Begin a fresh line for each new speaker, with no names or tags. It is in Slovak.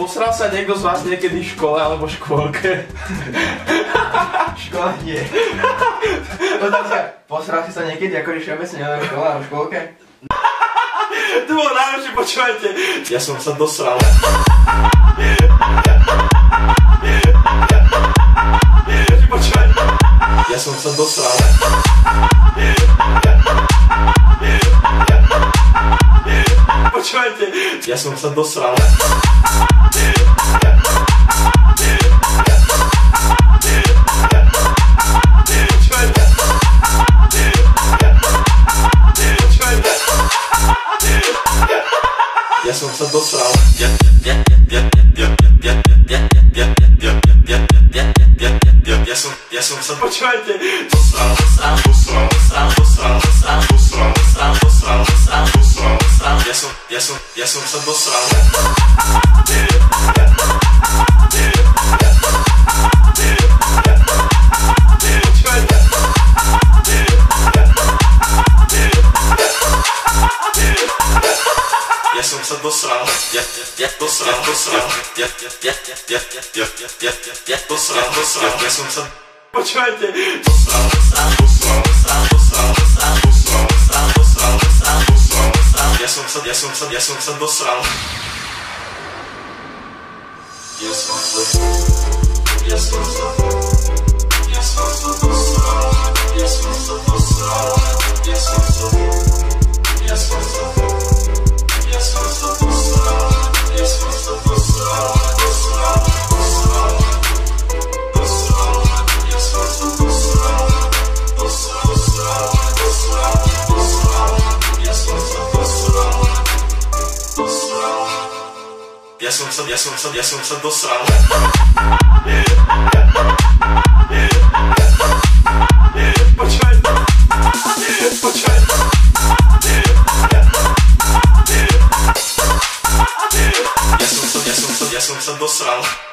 Posral sa niekto z vás niekedy v škole alebo v škôlke?
V škole nie. Otázka, posral si sa niekedy ako všeobecne v škole alebo v škôlke?
To bolo najlepšie, počúvajte. Ja som sa dosral. Počúvajte. Ja som sa dosral. Počúvajte. Ja som sa dosral. Ja som sa dosral. Ja som sa, počúvajte, dosral. Ja som sa dosral. Ja som sa dosral. Ja som sa, počúvajte, dosral. Ja som sa dosral. Ja som sa dosral. Počúvajte. Ja som sa dosral.